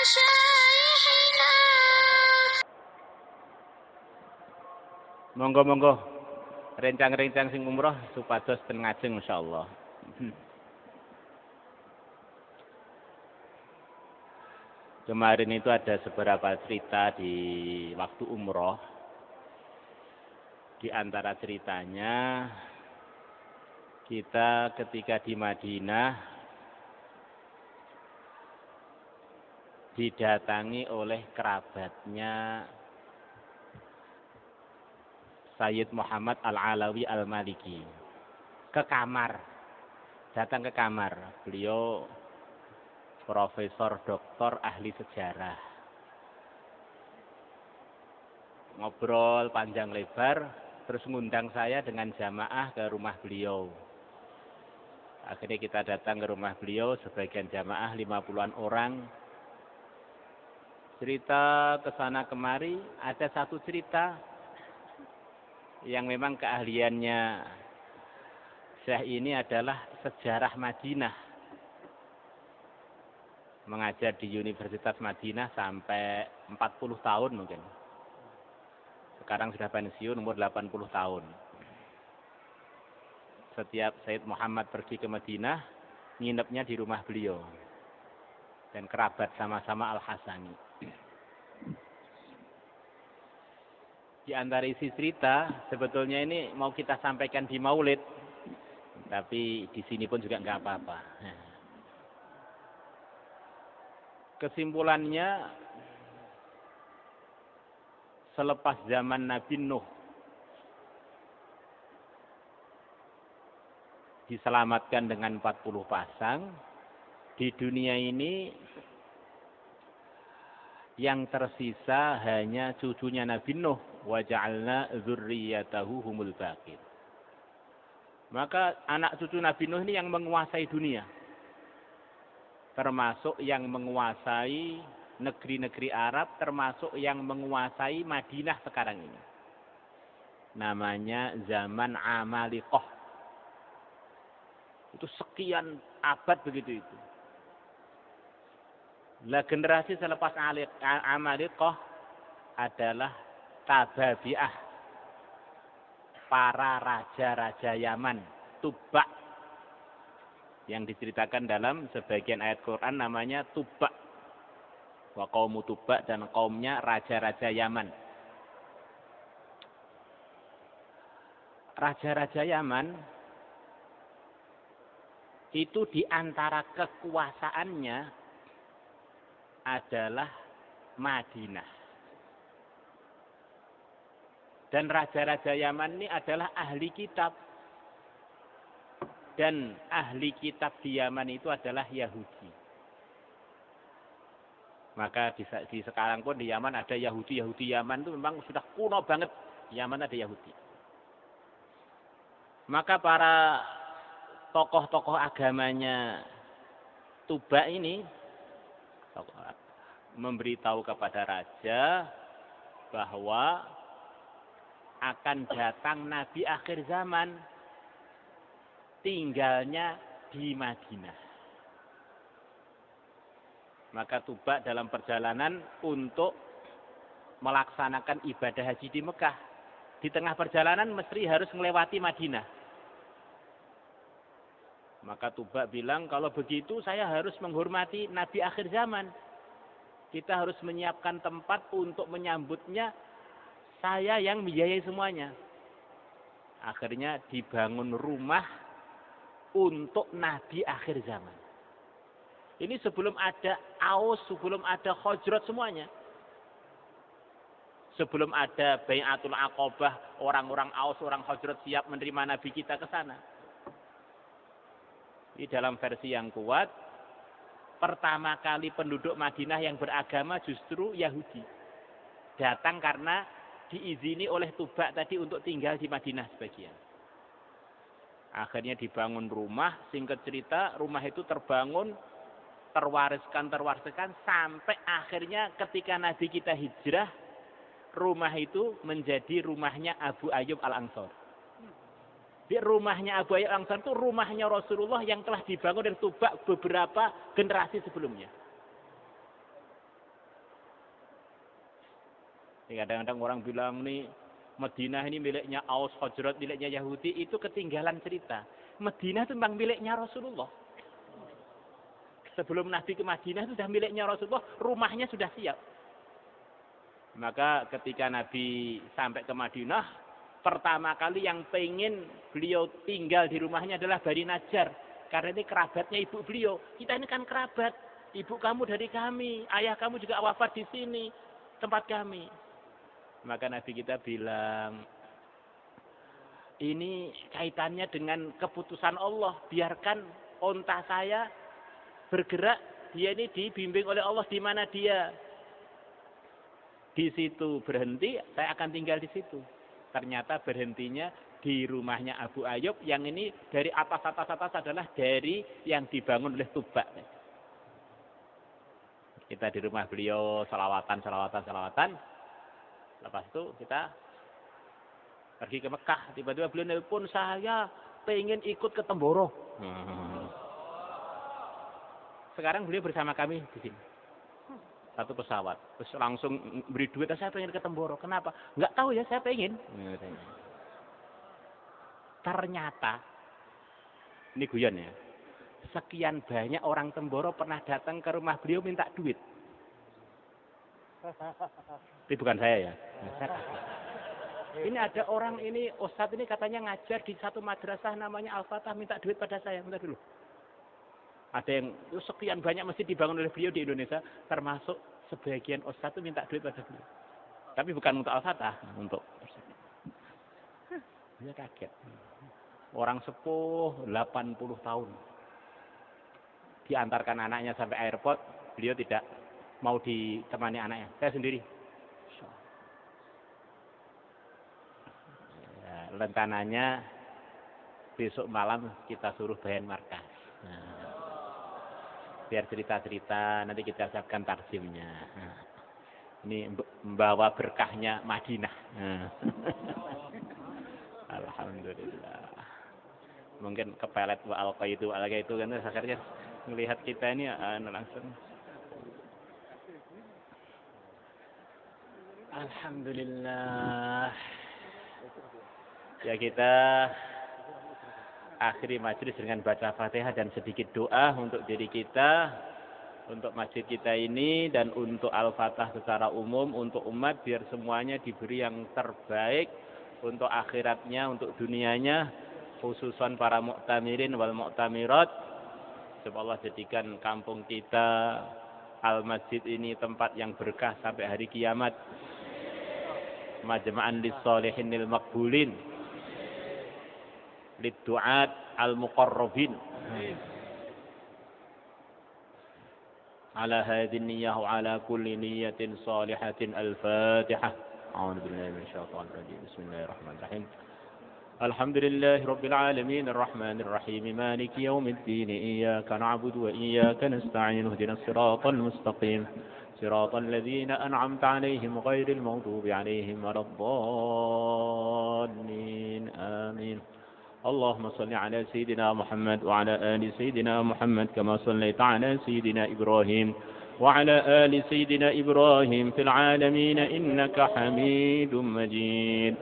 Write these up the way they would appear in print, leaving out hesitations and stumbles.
مشايخنا. Monggo-monggo rencang-rencang sing umroh supados ten ngajeng insyaallah. Kemarin itu ada beberapa cerita di waktu umroh. Di antara ceritanya kita ketika di Madinah didatangi oleh kerabatnya Sayyid Muhammad Al-Alawi Al-Maliki ke kamar, datang ke kamar. Beliau profesor doktor ahli sejarah. Ngobrol panjang lebar, terus ngundang saya dengan jamaah ke rumah beliau. Akhirnya kita datang ke rumah beliau, sebagian jamaah 50-an orang. Cerita ke sana kemari, ada satu cerita yang memang keahliannya Syekh ini adalah sejarah Madinah. Mengajar di Universitas Madinah sampai 40 tahun mungkin. Sekarang sudah pensiun, umur 80 tahun. Setiap Sayyid Muhammad pergi ke Madinah, nginepnya di rumah beliau. Dan kerabat sama-sama Al-Hasani. Di antara isi cerita, sebetulnya ini mau kita sampaikan di Maulid, tapi di sini pun juga nggak apa-apa. Kesimpulannya, selepas zaman Nabi Nuh diselamatkan dengan 40 pasang, di dunia ini yang tersisa hanya cucunya Nabi Nuh, wa ja'alna dzurriyyatahu humul baqin. Maka anak cucu Nabi Nuh ini yang menguasai dunia. Termasuk yang menguasai negeri-negeri Arab, termasuk yang menguasai Madinah sekarang ini. Namanya zaman Amaliqah. Itu sekian abad begitu itu. Lah generasi selepas Amaliqah adalah Tababi'ah, para raja-raja Yaman, Tubba, yang diceritakan dalam sebagian ayat Quran namanya Tubba. Wa qaumu Tubba, dan kaumnya raja-raja Yaman. Raja-raja Yaman itu di antara kekuasaannya adalah Madinah. Dan raja-raja Yaman ini adalah ahli kitab. Dan ahli kitab di Yaman itu adalah Yahudi. Maka di sekarang pun di Yaman ada Yahudi. Yahudi Yaman itu memang sudah kuno banget. Yaman ada Yahudi. Maka para tokoh-tokoh agamanya Tuba ini memberitahu kepada raja bahwa akan datang Nabi akhir zaman, tinggalnya di Madinah. Maka Tuba dalam perjalanan untuk melaksanakan ibadah haji di Mekah. Di tengah perjalanan mesti harus melewati Madinah. Maka Tuba bilang, kalau begitu saya harus menghormati Nabi akhir zaman. Kita harus menyiapkan tempat untuk menyambutnya, saya yang membiayai semuanya. Akhirnya dibangun rumah untuk Nabi akhir zaman. Ini sebelum ada Aus, sebelum ada Khazraj semuanya. Sebelum ada Bai'atul Aqabah, orang-orang Aus, orang Khazraj siap menerima Nabi kita ke sana. Ini dalam versi yang kuat, pertama kali penduduk Madinah yang beragama justru Yahudi. Datang karena diizini oleh Tuba tadi untuk tinggal di Madinah sebagian. Akhirnya dibangun rumah, singkat cerita rumah itu terbangun, terwariskan, sampai akhirnya ketika Nabi kita hijrah, rumah itu menjadi rumahnya Abu Ayyub Al-Ansari. Di rumahnya Abu Ayyub Al-Ansari itu rumahnya Rasulullah yang telah dibangun dari Tuba beberapa generasi sebelumnya. Kadang-kadang orang bilang nih Madinah ini miliknya Aus, Khazraj, miliknya Yahudi, itu ketinggalan cerita. Madinah itu memang miliknya Rasulullah. Sebelum Nabi ke Madinah itu sudah miliknya Rasulullah, rumahnya sudah siap. Maka ketika Nabi sampai ke Madinah, pertama kali yang pengen beliau tinggal di rumahnya adalah Bani Najjar. Karena ini kerabatnya ibu beliau. Kita ini kan kerabat. Ibu kamu dari kami, ayah kamu juga wafat di sini, tempat kami. Maka Nabi kita bilang, ini kaitannya dengan keputusan Allah. Biarkan onta saya bergerak, dia ini dibimbing oleh Allah di mana dia. Di situ berhenti, saya akan tinggal di situ. Ternyata berhentinya di rumahnya Abu Ayyub, yang ini dari atas adalah dari yang dibangun oleh Tuba. Kita di rumah beliau, salawatan. Lepas itu kita pergi ke Mekah. Tiba-tiba beliau nelpon, saya pengen ikut ke Temboro. Sekarang beliau bersama kami di sini. Satu pesawat. Terus langsung beri duit, saya pengen ke Temboro. Kenapa? Nggak tahu ya, saya pengen. Ternyata, ini guyon ya, sekian banyak orang Temboro pernah datang ke rumah beliau minta duit. Tapi bukan saya ya. Ini ada orang ini, Ustadz ini katanya ngajar di satu madrasah namanya Al-Fatah, minta duit pada saya. Bentar dulu. Ada yang sekian banyak masjid dibangun oleh beliau di Indonesia, termasuk sebagian Ustadz itu minta duit pada beliau. Tapi bukan untuk Al-Fatah, untuk dia kaget. Orang sepuh 80 tahun. Diantarkan anaknya sampai airport, beliau tidak mau ditemani anaknya. Saya sendiri. Ya, rencananya besok malam kita suruh bayan markas. Biar cerita-cerita, nanti kita siapkan tarjimnya. Ini membawa berkahnya Madinah. Alhamdulillah. Mungkin kepelet alqa itu kan akhirnya melihat kita ini langsung. Alhamdulillah. Ya, kita akhiri majelis dengan baca Fatihah dan sedikit doa untuk diri kita, untuk masjid kita ini, dan untuk Al-Fatah secara umum, untuk umat, biar semuanya diberi yang terbaik untuk akhiratnya, untuk dunianya, khususan para mu'tamirin wal mu'tamirat. Semoga Allah jadikan kampung kita, Al-Masjid ini tempat yang berkah sampai hari kiamat. Majma'an lis-shalihin lil-maqbulin, lid-du'at al-muqarrabin. Ala hadhihi niyyah wa ala kulli niyyatin salihatin. Al-Fatihah. A'udzu billahi minasyaitonir rajim. Bismillahirrahmanirrahim. Alhamdulillahi rabbil alamin arrahmanir rahim maliki yaumiddin iyyaka na'budu wa iyyaka nasta'in ihdinas siratal mustaqim siratal ladzina an'amta 'alaihim ghairil maghdubi 'alaihim waladdallin. Amin. اللهم صل على سيدنا محمد وعلى آل سيدنا محمد كما صليت على سيدنا إبراهيم وعلى آل سيدنا إبراهيم في العالمين إنك حميد مجيد.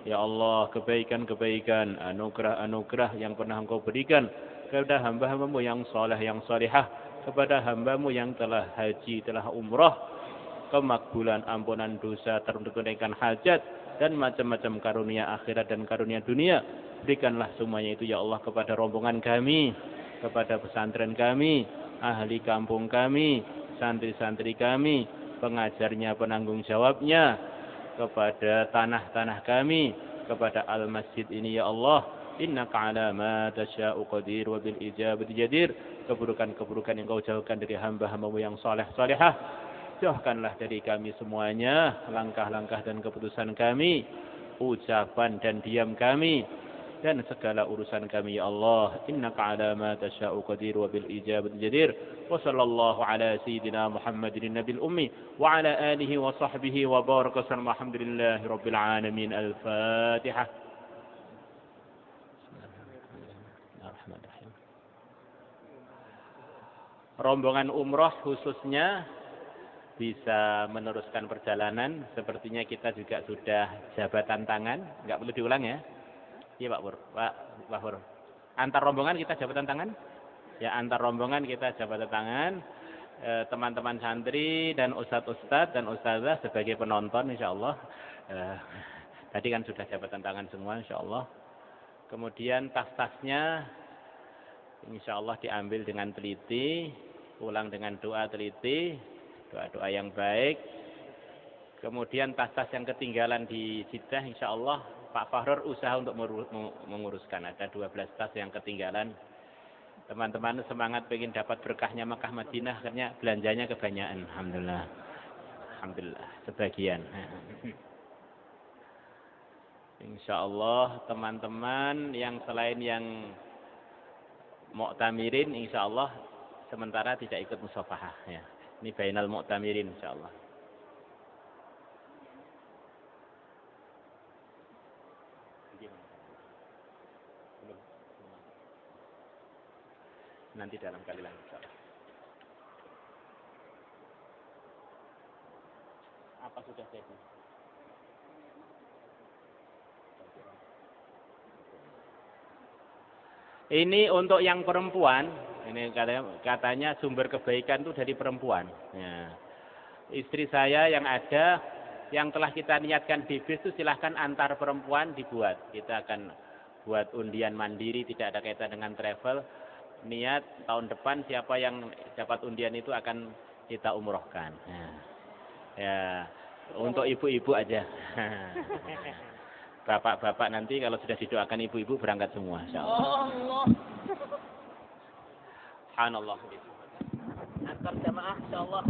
Ya Allah, kebaikan-kebaikan, anugerah-anugerah yang pernah Engkau berikan kepada hamba-Hambamu yang saleh, yang salihah, kepada hamba-Mu yang telah haji, telah umrah, kemakbulan, ampunan dosa, terunaikan hajat, dan macam-macam karunia akhirat dan karunia dunia. Berikanlah semuanya itu ya Allah kepada rombongan kami, kepada pesantren kami, ahli kampung kami, santri-santri kami, pengajarnya, penanggung jawabnya, kepada tanah-tanah kami, kepada al-masjid ini ya Allah. Innaka ala ma tasya'u qadir wa bil ijabati jadir. Keburukan-keburukan yang Kau jauhkan dari hamba-Hambamu yang saleh-salihah, jauhkanlah dari kami semuanya langkah-langkah dan keputusan kami, ucapan dan diam kami, dan segala urusan kami ya Allah. Innaka ala ma tasya'u qadir wa bil ijabati jadir. Wa sallallahu ala sayyidina Muhammadin nabil ummi wa ala alihi wa sahbihi wa baraka sallam. Alhamdulillahi rabbil alamin. Al-Fatihah. bisa meneruskan perjalanan. Sepertinya kita juga sudah jabatan tangan, nggak perlu diulang ya. Iya Pak Pur, Pak Pur. Antar rombongan kita jabatan tangan? Ya, antar rombongan kita jabatan tangan. Teman-teman santri dan ustadz-ustadz dan ustazah sebagai penonton insyaallah. Tadi kan sudah jabatan tangan semua insyaallah. Kemudian tas-tasnya insyaallah diambil dengan teliti, pulang dengan doa teliti, doa-doa yang baik. Kemudian tas-tas yang ketinggalan di Jeddah insyaallah Pak Fahrur usaha untuk menguruskan. Ada 12 tas yang ketinggalan. Teman-teman semangat pengen dapat berkahnya Makkah Madinah, akhirnya belanjanya kebanyakan. Alhamdulillah. Alhamdulillah sebagian. Insyaallah teman-teman yang selain yang mu'tamirin insyaallah sementara tidak ikut musafahah ya. Ini bainal mu'tamirin insyaallah. Nanti dalam kali lagi insyaallah. Apa sudah jadi? Ini untuk yang perempuan, ini katanya sumber kebaikan itu dari perempuan. Ya. Istri saya yang ada, yang telah kita niatkan di bis itu silahkan antar perempuan dibuat. Kita akan buat undian mandiri, tidak ada kaitan dengan travel. Niat tahun depan siapa yang dapat undian itu akan kita umrohkan. Ya, untuk ibu-ibu aja. Bapak-bapak nanti kalau sudah didoakan ibu-ibu berangkat semua. Insyaallah. Subhanallah. Antar jamaah insyaallah.